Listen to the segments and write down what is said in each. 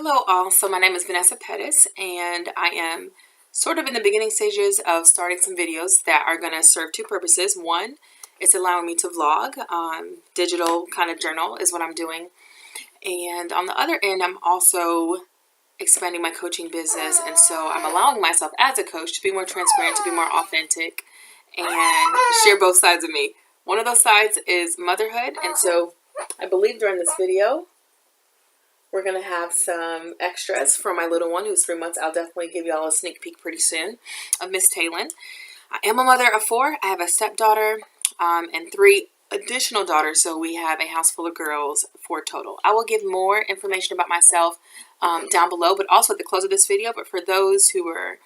Hello all, so my name is Vanessa and I am sort of in the beginning stages of starting some videos that are going to serve two purposes. One, it's allowing me to vlog, digital kind of journal is what I'm doing. And on the other end, I'm also expanding my coaching business, and so I'm allowing myself as a coach to be more transparent, to be more authentic, and share both sides of me. One of those sides is motherhood, and so I believe during this video, we're going to have some extras for my little one who's 3 months. I'll definitely give you all a sneak peek pretty soon of Miss Taylin. I am a mother of 4. I have a stepdaughter and 3 additional daughters, so we have a house full of girls, 4 total. I will give more information about myself down below, but also at the close of this video. But for those who are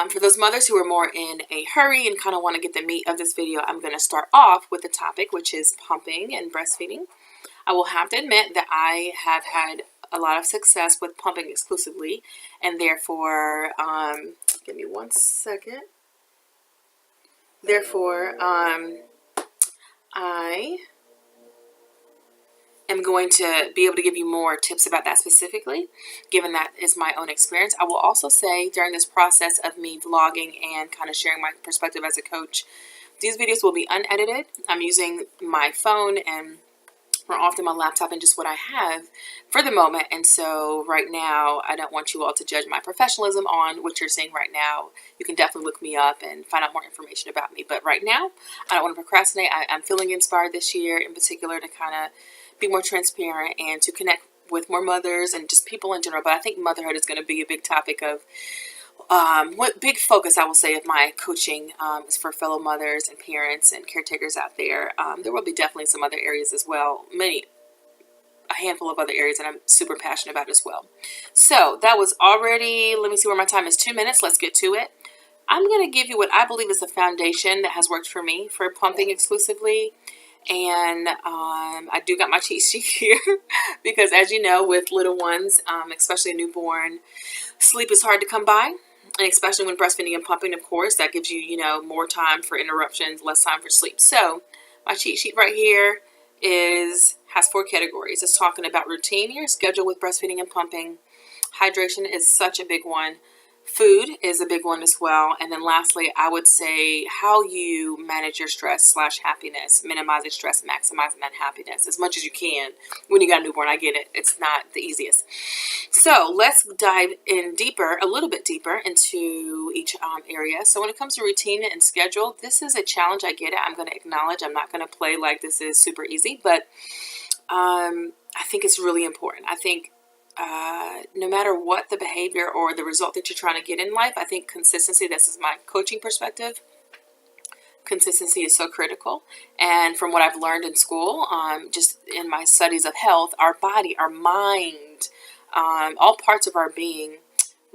for those mothers who are more in a hurry and kind of want to get the meat of this video, I'm going to start off with the topic, which is pumping and breastfeeding. I will have to admit that I have had a lot of success with pumping exclusively, and therefore, give me one second. Therefore, I am going to be able to give you more tips about that specifically, given that is my own experience. I will also say during this process of me vlogging and kind of sharing my perspective as a coach, these videos will be unedited. I'm using my phone and more often my laptop and just what I have for the moment. And so right now, I don't want you all to judge my professionalism on what you're seeing right now. You can definitely look me up and find out more information about me. But right now, I don't want to procrastinate. I'm feeling inspired this year in particular to kind of be more transparent and to connect with more mothers and just people in general. But I think motherhood is going to be a big topic of what big focus I will say of my coaching is for fellow mothers and parents and caretakers out there. There will be definitely some other areas as well, a handful of other areas that I'm super passionate about as well. So that was already, let me see where my time is, 2 minutes. Let's get to it. I'm going to give you what I believe is the foundation that has worked for me for pumping exclusively. And I do got my cheat sheet here because, as you know, with little ones, especially a newborn, sleep is hard to come by. And especially when breastfeeding and pumping, of course, that gives you, more time for interruptions, less time for sleep. So my cheat sheet right here has 4 categories. It's talking about routine here, schedule with breastfeeding and pumping. Hydration is such a big one. Food is a big one as well. And then lastly, I would say how you manage your stress / happiness, minimizing stress, maximizing that happiness as much as you can. When you got a newborn, I get it. It's not the easiest. So let's dive in deeper, a little bit deeper into each area. So when it comes to routine and schedule, this is a challenge. I get it. I'm going to acknowledge I'm not going to play like this is super easy, but I think it's really important. I think no matter what the behavior or the result that you're trying to get in life, I think consistency, this is my coaching perspective, consistency is so critical. And from what I've learned in school, just in my studies of health, our body, our mind, all parts of our being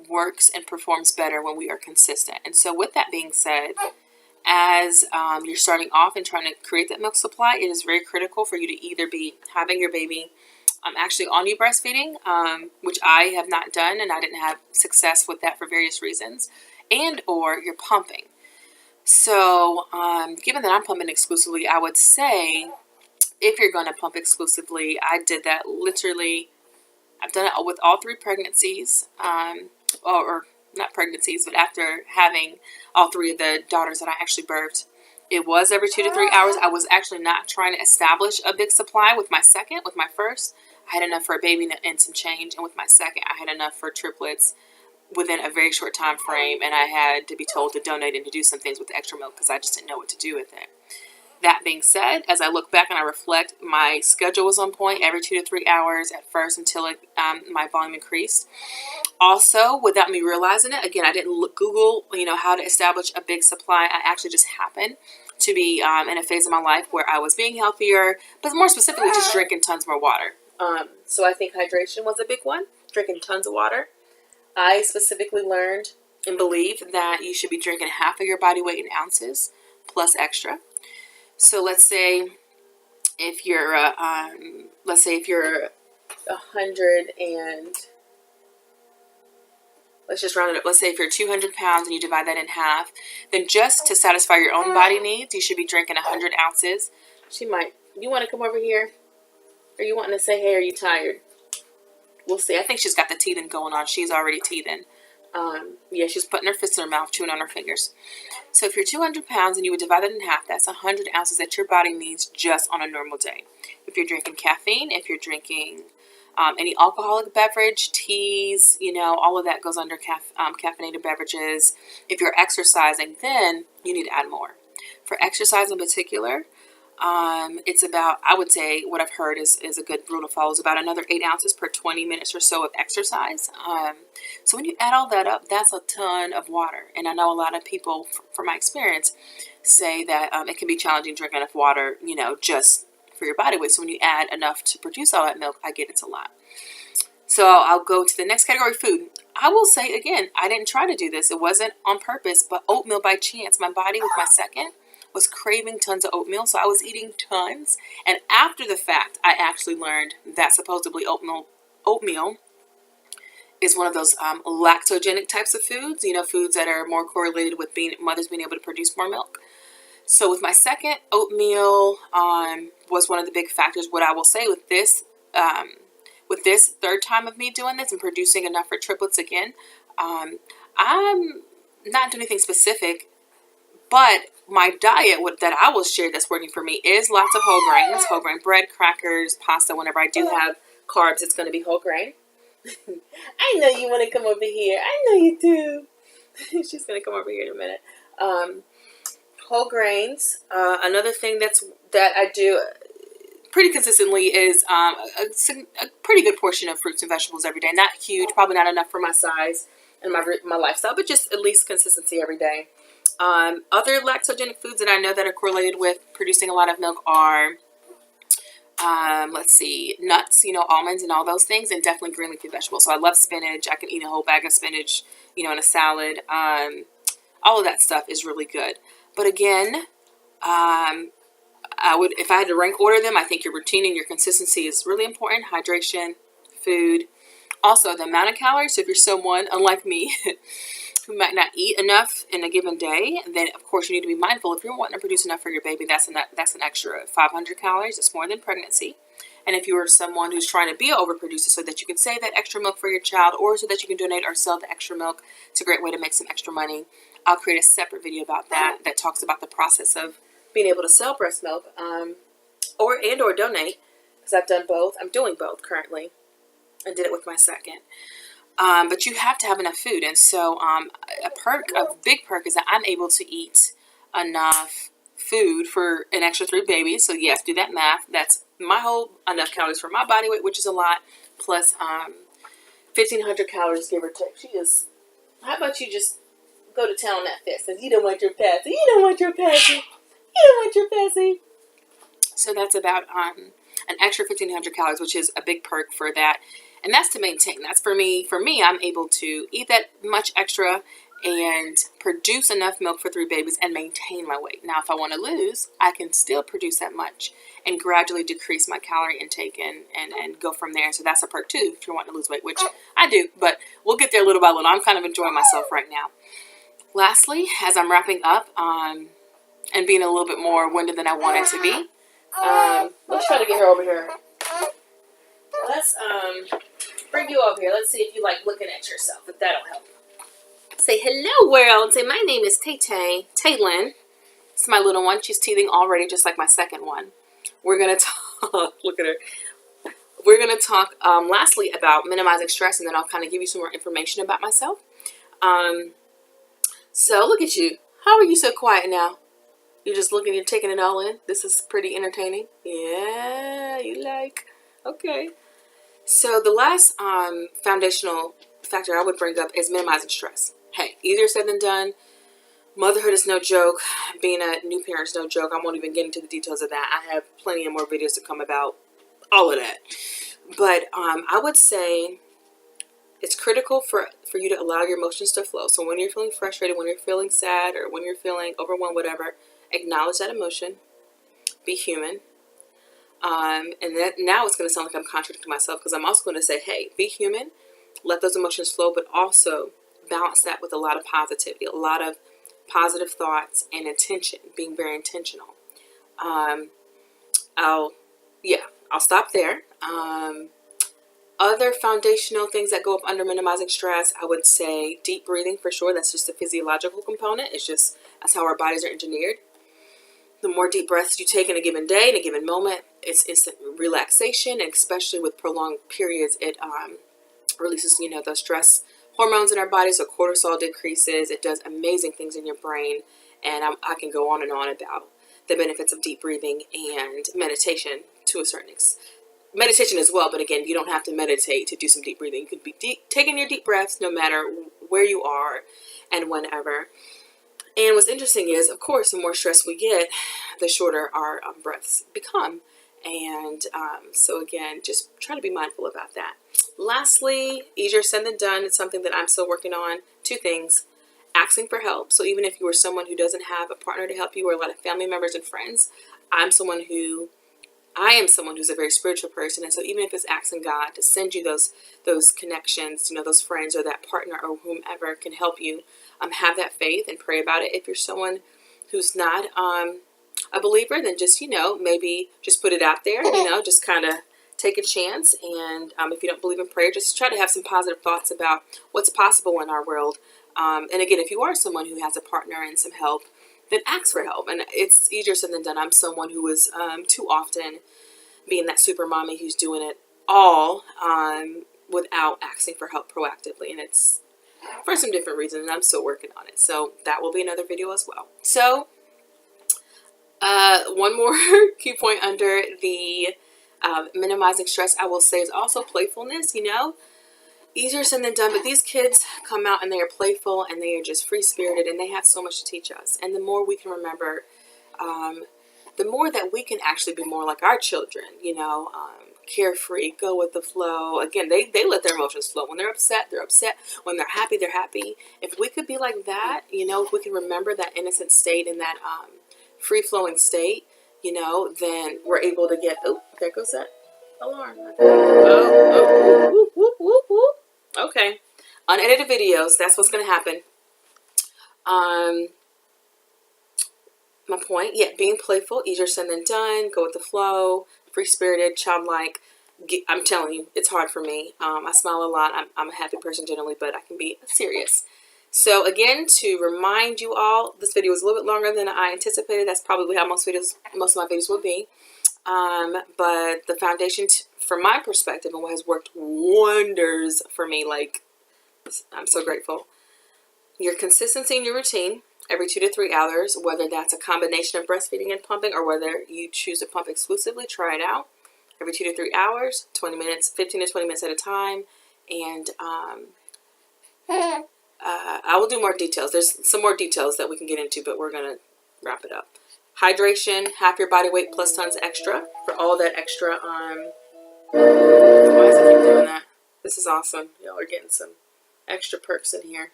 works and performs better when we are consistent. And so with that being said, as you're starting off and trying to create that milk supply, it is very critical for you to either be having your baby actually on you breastfeeding, which I have not done, and I didn't have success with that for various reasons, and or you're pumping. So given that I'm pumping exclusively, I would say if you're going to pump exclusively, I did that literally. I've done it with all 3 pregnancies, or not pregnancies, but after having all 3 of the daughters that I actually birthed. It was every 2 to 3 hours. I was actually not trying to establish a big supply with my second. With my first, I had enough for a baby and some change. And with my second, I had enough for triplets within a very short time frame. And I had to be told to donate and to do some things with the extra milk because I just didn't know what to do with it. That being said, as I look back and I reflect, my schedule was on point every 2 to 3 hours at first until my volume increased. Also, without me realizing it, again, I didn't Google, how to establish a big supply. I actually just happened to be in a phase of my life where I was being healthier, but more specifically, just drinking tons more water. So I think hydration was a big one, drinking tons of water. I specifically learned and believe that you should be drinking half of your body weight in ounces plus extra. So let's say if you're 100 and let's just round it up. Let's say if you're 200 pounds and you divide that in half, then just to satisfy your own body needs, you should be drinking 100 ounces. You want to come over here? Or you wanting to say, hey, are you tired? We'll see. I think she's got the teething going on. She's already teething. Yeah, she's putting her fists in her mouth, chewing on her fingers. So if you're 200 pounds and you would divide it in half, that's 100 ounces that your body needs just on a normal day. If you're drinking caffeine, if you're drinking any alcoholic beverage, teas, all of that goes under caffeinated beverages. If you're exercising, then you need to add more. For exercise in particular, it's about, I would say, what I've heard is a good rule to follow is about another 8 ounces per 20 minutes or so of exercise. So when you add all that up, that's a ton of water. And I know a lot of people, from my experience, say that it can be challenging drinking enough water, just for your body weight. So when you add enough to produce all that milk, I get it's a lot. So I'll go to the next category, food. I will say again, I didn't try to do this. It wasn't on purpose, but oatmeal by chance. My body with my second was craving tons of oatmeal, so I was eating tons. And after the fact, I actually learned that supposedly oatmeal is one of those lactogenic types of foods, foods that are more correlated with mothers being able to produce more milk. So with my second, oatmeal was one of the big factors. What I will say with this third time of me doing this and producing enough for triplets again, I'm not doing anything specific, but my diet that I will share that's working for me is lots of whole grains, whole grain bread, crackers, pasta. Whenever I do have carbs, it's going to be whole grain. I know you want to come over here. I know you do. She's going to come over here in a minute. Whole grains. Another thing that I do pretty consistently is a pretty good portion of fruits and vegetables every day. Not huge, probably not enough for my size and my lifestyle, but just at least consistency every day. Other lactogenic foods that I know that are correlated with producing a lot of milk are, let's see, nuts, almonds and all those things, and definitely green leafy vegetables. So I love spinach. I can eat a whole bag of spinach, in a salad. All of that stuff is really good. But again, if I had to rank order them, I think your routine and your consistency is really important. Hydration, food, also the amount of calories. So if you're someone, unlike me, who might not eat enough in a given day, then of course you need to be mindful. If you're wanting to produce enough for your baby, that's an extra 500 calories. It's more than pregnancy. And if you are someone who's trying to be an overproducer so that you can save that extra milk for your child, or so that you can donate or sell the extra milk, it's a great way to make some extra money. I'll create a separate video about that talks about the process of being able to sell breast milk, or donate, because I've done both. I'm doing both currently. I did it with my second. But you have to have enough food. And so a big perk is that I'm able to eat enough food for an extra 3 babies. So yes, do that math. That's my whole enough calories for my body weight, which is a lot, plus 1,500 calories, give or take. How about you just go to town on that fist? And you don't want your passy. You don't want your passy. You don't want your passy. So that's about an extra 1,500 calories, which is a big perk for that. And that's to maintain. That's for me. For me, I'm able to eat that much extra and produce enough milk for 3 babies and maintain my weight. Now, if I want to lose, I can still produce that much and gradually decrease my calorie intake and go from there. So that's a perk too if you're wanting to lose weight, which I do. But we'll get there little by little. I'm kind of enjoying myself right now. Lastly, as I'm wrapping up and being a little bit more winded than I wanted to be, let's try to get her over here. Let's bring you over here. Let's see if you like looking at yourself, if that'll help. Say hello, world. Say, my name is Taylin. It's my little one. She's teething already, just like my second one. We're going to talk, look at her. We're going to talk lastly about minimizing stress, and then I'll kind of give you some more information about myself. So look at you. How are you so quiet now? You're just looking, you're taking it all in. This is pretty entertaining. Yeah, you like. Okay. So the last foundational factor I would bring up is minimizing stress. Hey, easier said than done. Motherhood is no joke. Being a new parent is no joke. I won't even get into the details of that. I have plenty of more videos to come about all of that. But I would say it's critical for you to allow your emotions to flow. So when you're feeling frustrated, when you're feeling sad, or when you're feeling overwhelmed, whatever, acknowledge that emotion. Be human. And that now it's going to sound like I'm contradicting myself, because I'm also going to say, hey, be human, let those emotions flow, but also balance that with a lot of positivity, a lot of positive thoughts and intention, being very intentional. I'll stop there. Other foundational things that go up under minimizing stress, I would say deep breathing for sure. That's just a physiological component. It's just, that's how our bodies are engineered. The more deep breaths you take in a given day, in a given moment, it's instant relaxation, and especially with prolonged periods, it releases, the stress hormones in our body, so cortisol decreases. It does amazing things in your brain, and I can go on and on about the benefits of deep breathing and meditation to a certain extent. Meditation as well, but again, you don't have to meditate to do some deep breathing. You could be taking your deep breaths no matter where you are and whenever. And what's interesting is, of course, the more stress we get, the shorter our breaths become. And so again, just try to be mindful about that. Lastly, easier said than done. It's something that I'm still working on. 2 things. Asking for help. So even if you are someone who doesn't have a partner to help you, or a lot of family members and friends, I am someone who's a very spiritual person. And so even if it's asking God to send you those connections, those friends or that partner or whomever can help you, have that faith and pray about it. If you're someone who's not a believer, then just, maybe just put it out there, just kind of take a chance. And if you don't believe in prayer, just try to have some positive thoughts about what's possible in our world. And again, if you are someone who has a partner and some help, then ask for help. And it's easier said than done. I'm someone who is too often being that super mommy who's doing it all without asking for help proactively. And it's for some different reasons, and I'm still working on it. So that will be another video as well. So one more key point under the minimizing stress, I will say, is also playfulness. Easier said than done, but these kids come out and they are playful and they are just free-spirited, and they have so much to teach us. And the more we can remember, the more that we can actually be more like our children, carefree, go with the flow. Again, they let their emotions flow. When they're upset, they're upset. When they're happy, they're happy. If we could be like that, if we can remember that innocent state and that free-flowing state, then we're able to get, oh, there goes that alarm. Oh, whoop, whoop, whoop. Okay. Unedited videos, that's what's going to happen. My point, being playful, easier said than done, go with the flow, free-spirited, childlike. I'm telling you, it's hard for me. I smile a lot. I'm a happy person generally, but I can be serious. So again, to remind you all, this video was a little bit longer than I anticipated. That's probably how most of my videos will be. But the foundation, from my perspective, and what has worked wonders for me, I'm so grateful. Your consistency in your routine, every 2 to 3 hours, whether that's a combination of breastfeeding and pumping, or whether you choose to pump exclusively, try it out. Every 2 to 3 hours, 20 minutes, 15 to 20 minutes at a time. And I will do more details. There's some more details that we can get into, but we're going to wrap it up. Hydration, half your body weight plus tons extra for all that extra. Why does it keep doing that? This is awesome. Y'all are getting some extra perks in here.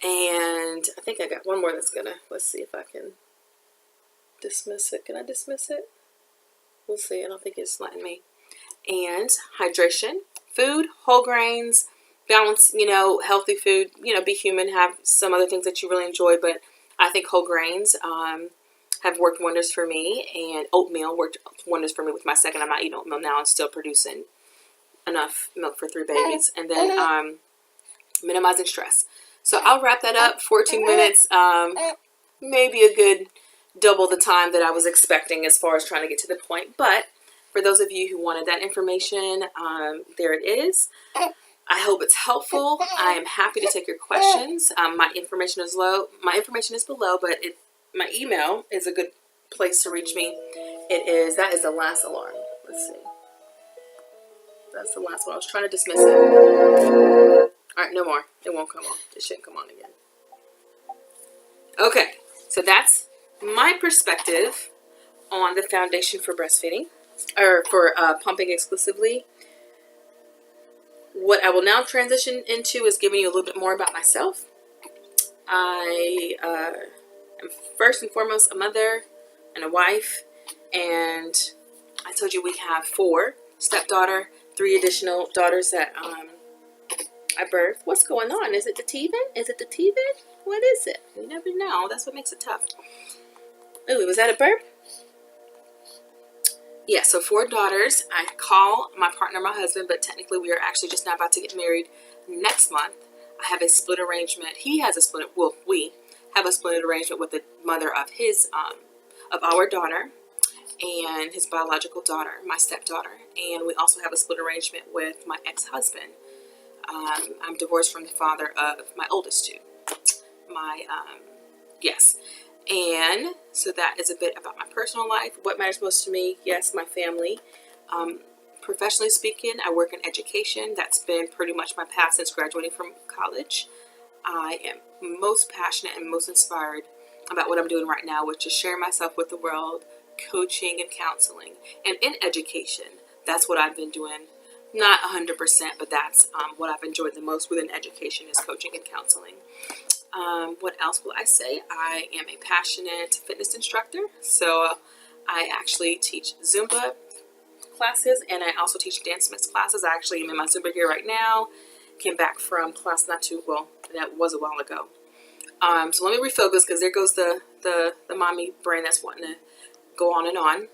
And I think I got one more that's gonna, let's see if I can dismiss it. Can I dismiss it? We'll see. I don't think it's letting me. And hydration, food, whole grains, balance, healthy food, be human, have some other things that you really enjoy, but I think whole grains have worked wonders for me, and oatmeal worked wonders for me with my second. I'm not eating oatmeal now. I'm still producing enough milk for 3 babies. And then minimizing stress. So I'll wrap that up. 14 minutes, maybe a good double the time that I was expecting as far as trying to get to the point. But for those of you who wanted that information, there it is. I hope it's helpful. I am happy to take your questions. My information is below, but my email is a good place to reach me. That is the last alarm. Let's see. That's the last one. I was trying to dismiss it. All right, no more. It won't come on. It shouldn't come on again. Okay, so that's my perspective on the foundation for breastfeeding, or for pumping exclusively. What I will now transition into is giving you a little bit more about myself. I am first and foremost a mother and a wife, and I told you we have 4 stepdaughter, 3 additional daughters that I birthed. What's going on? Is it the TV? Is it the TV? What is it? You never know. That's what makes it tough. Ooh, was that a burp? Yeah, so 4 daughters. I call my partner my husband, but technically we are actually just now about to get married next month. I have a split arrangement. He has a split, well, we have a split arrangement with the mother of of our daughter and his biological daughter, my stepdaughter. And we also have a split arrangement with my ex-husband. I'm divorced from the father of my oldest two. Yes. And so that is a bit about my personal life. What matters most to me? Yes, my family. Professionally speaking, I work in education. That's been pretty much my path since graduating from college. I am most passionate and most inspired about what I'm doing right now, which is sharing myself with the world, coaching and counseling. And in education, that's what I've been doing. Not 100%, but that's what I've enjoyed the most within education is coaching and counseling. What else will I say? I am a passionate fitness instructor. So I actually teach Zumba classes and I also teach dance mix classes. I actually am in my Zumba here right now. Came back from class not too well. That was a while ago. So let me refocus because there goes the mommy brain that's wanting to go on and on.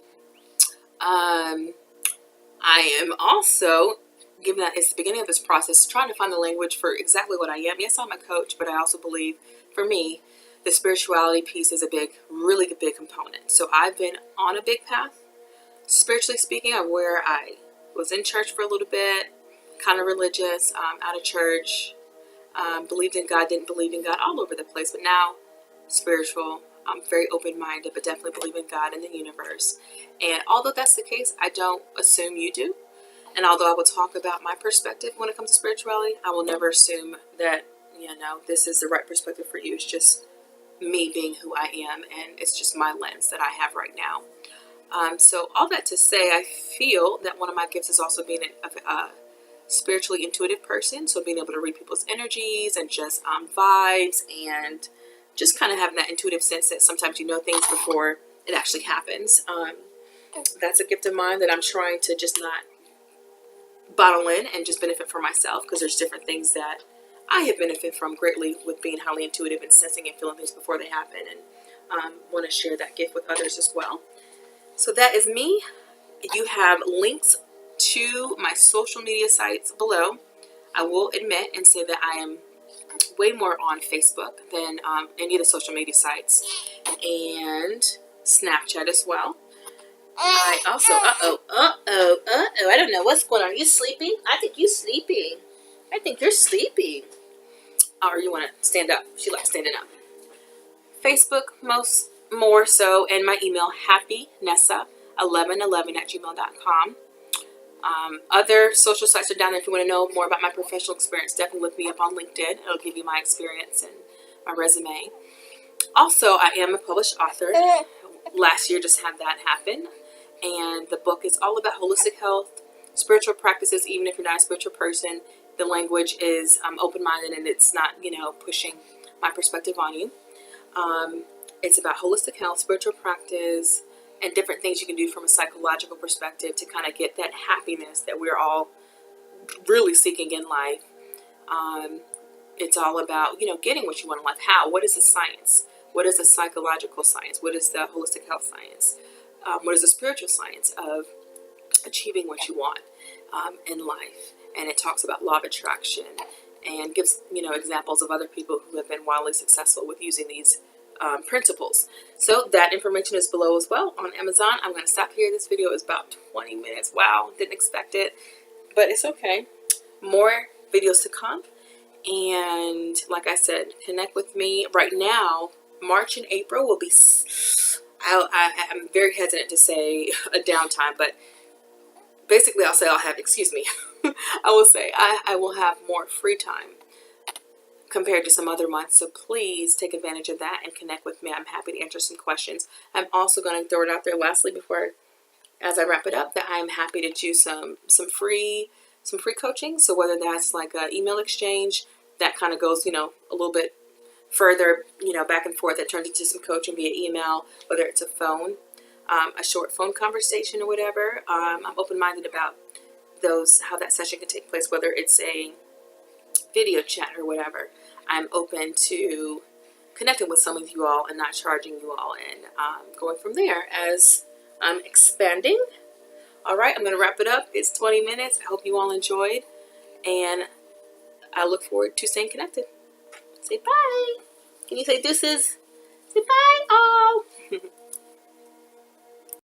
I am also, given that it's the beginning of this process, trying to find the language for exactly what I am. Yes, I'm a coach, but I also believe, for me, the spirituality piece is a really big component. So I've been on a big path, spiritually speaking, of where I was in church for a little bit, kind of religious, out of church, believed in God, didn't believe in God, all over the place. But now, spiritual, I'm very open-minded, but definitely believe in God and the universe. And although that's the case, I don't assume you do. And although I will talk about my perspective when it comes to spirituality, I will never assume that, this is the right perspective for you. It's just me being who I am, and it's just my lens that I have right now. So all that to say, I feel that one of my gifts is also being a spiritually intuitive person. So being able to read people's energies and just vibes and just kind of having that intuitive sense that sometimes you know things before it actually happens. That's a gift of mine that I'm trying to just not bottle in and just benefit for myself, because there's different things that I have benefited from greatly with being highly intuitive and sensing and feeling things before they happen, and want to share that gift with others as well. So that is me. You have links to my social media sites below. I will admit and say that I am way more on Facebook than any of the social media sites, and Snapchat as well. I also, I don't know what's going on. Are you sleeping? I think you're sleeping. I think you're sleeping. Or you want to stand up. She likes standing up. Facebook more so, and my email, happynessa1111@gmail.com. Other social sites are down there if you want to know more about my professional experience. Definitely look me up on LinkedIn. It'll give you my experience and my resume. Also, I am a published author. Last year just had that happen. And the book is all about holistic health, spiritual practices, even if you're not a spiritual person. The language is open-minded and it's not, pushing my perspective on you. It's about holistic health, spiritual practice, and different things you can do from a psychological perspective to kind of get that happiness that we're all really seeking in life. It's all about, getting what you want in life. How? What is the science? What is the psychological science? What is the holistic health science? What is the spiritual science of achieving what you want in life? And it talks about law of attraction and gives, examples of other people who have been wildly successful with using these principles. So that information is below as well on Amazon. I'm going to stop here. This video is about 20 minutes. Wow, didn't expect it, but it's okay. More videos to come. And like I said, connect with me. Right now, March and April will be, I'm very hesitant to say a downtime, but basically I'll say I'll have, I will say I will have more free time compared to some other months. So please take advantage of that and connect with me. I'm happy to answer some questions. I'm also going to throw it out there lastly as I wrap it up, that I'm happy to do some free coaching. So whether that's like an email exchange that kind of goes, a little bit further, back and forth, that turns into some coaching via email, whether it's a phone, a short phone conversation or whatever. I'm open-minded about how that session can take place, whether it's a video chat or whatever. I'm open to connecting with some of you all and not charging you all, and going from there as I'm expanding All right, I'm going to wrap it up. It's 20 minutes. I hope you all enjoyed, and I look forward to staying connected. Say bye. Can you say deuces? Say bye.